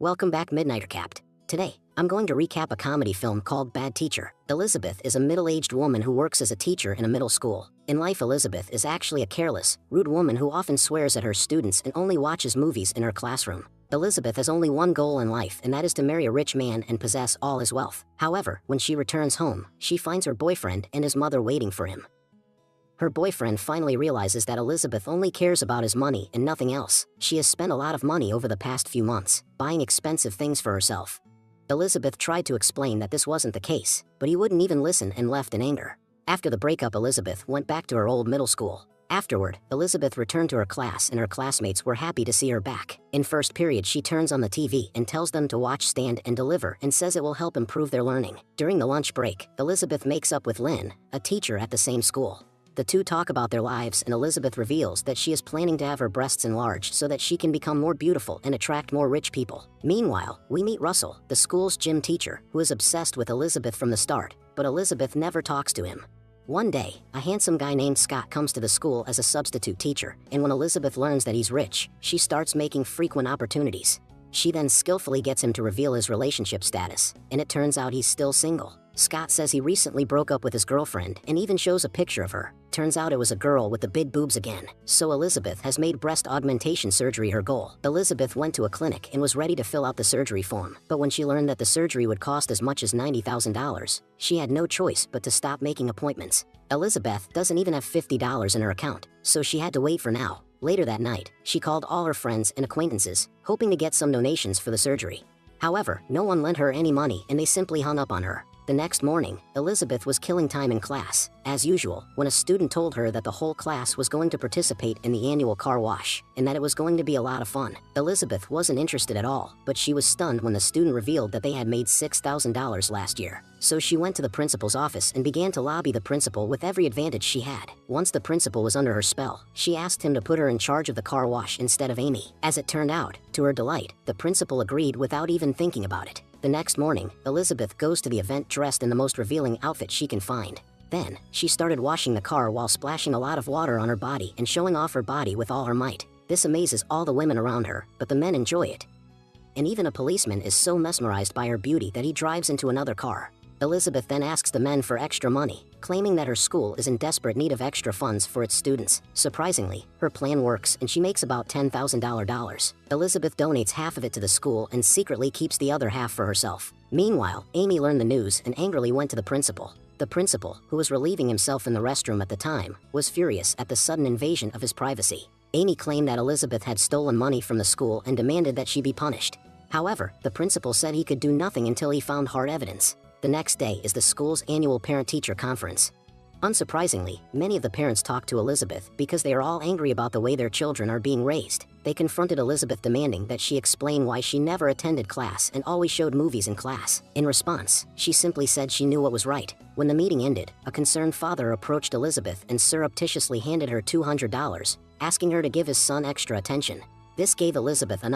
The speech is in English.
Welcome back, Midnighter Capped. Today, I'm going to recap a comedy film called Bad Teacher. Elizabeth is a middle-aged woman who works as a teacher in a middle school. In life, Elizabeth is actually a careless, rude woman who often swears at her students and only watches movies in her classroom. Elizabeth has only one goal in life, and that is to marry a rich man and possess all his wealth. However, when she returns home, she finds her boyfriend and his mother waiting for him. Her boyfriend finally realizes that Elizabeth only cares about his money and nothing else. She has spent a lot of money over the past few months, buying expensive things for herself. Elizabeth tried to explain that this wasn't the case, but he wouldn't even listen and left in anger. After the breakup, Elizabeth went back to her old middle school. Afterward, Elizabeth returned to her class and her classmates were happy to see her back. In first period, she turns on the TV and tells them to watch Stand and Deliver and says it will help improve their learning. During the lunch break, Elizabeth makes up with Lynn, a teacher at the same school. The two talk about their lives, and Elizabeth reveals that she is planning to have her breasts enlarged so that she can become more beautiful and attract more rich people. Meanwhile, we meet Russell, the school's gym teacher, who is obsessed with Elizabeth from the start, but Elizabeth never talks to him. One day, a handsome guy named Scott comes to the school as a substitute teacher, and when Elizabeth learns that he's rich, she starts making frequent opportunities. She then skillfully gets him to reveal his relationship status, and it turns out he's still single. Scott says he recently broke up with his girlfriend and even shows a picture of her. Turns out it was a girl with the big boobs again. So Elizabeth has made breast augmentation surgery her goal. Elizabeth went to a clinic and was ready to fill out the surgery form, but when she learned that the surgery would cost as much as $90,000, she had no choice but to stop making appointments. Elizabeth doesn't even have $50 in her account, so she had to wait for now. Later that night, she called all her friends and acquaintances, hoping to get some donations for the surgery. However, no one lent her any money and they simply hung up on her. The next morning, Elizabeth was killing time in class, as usual, when a student told her that the whole class was going to participate in the annual car wash, and that it was going to be a lot of fun. Elizabeth wasn't interested at all, but she was stunned when the student revealed that they had made $6,000 last year. So she went to the principal's office and began to lobby the principal with every advantage she had. Once the principal was under her spell, she asked him to put her in charge of the car wash instead of Amy. As it turned out, to her delight, the principal agreed without even thinking about it. The next morning, Elizabeth goes to the event dressed in the most revealing outfit she can find. Then, she started washing the car while splashing a lot of water on her body and showing off her body with all her might. This amazes all the women around her, but the men enjoy it. And even a policeman is so mesmerized by her beauty that he drives into another car. Elizabeth then asks the men for extra money, claiming that her school is in desperate need of extra funds for its students. Surprisingly, her plan works and she makes about $10,000. Elizabeth donates half of it to the school and secretly keeps the other half for herself. Meanwhile, Amy learned the news and angrily went to the principal. The principal, who was relieving himself in the restroom at the time, was furious at the sudden invasion of his privacy. Amy claimed that Elizabeth had stolen money from the school and demanded that she be punished. However, the principal said he could do nothing until he found hard evidence. The next day is the school's annual parent-teacher conference. Unsurprisingly, many of the parents talked to Elizabeth because they are all angry about the way their children are being raised. They confronted Elizabeth demanding that she explain why she never attended class and always showed movies in class. In response, she simply said she knew what was right. When the meeting ended, a concerned father approached Elizabeth and surreptitiously handed her $200, asking her to give his son extra attention. This gave Elizabeth enough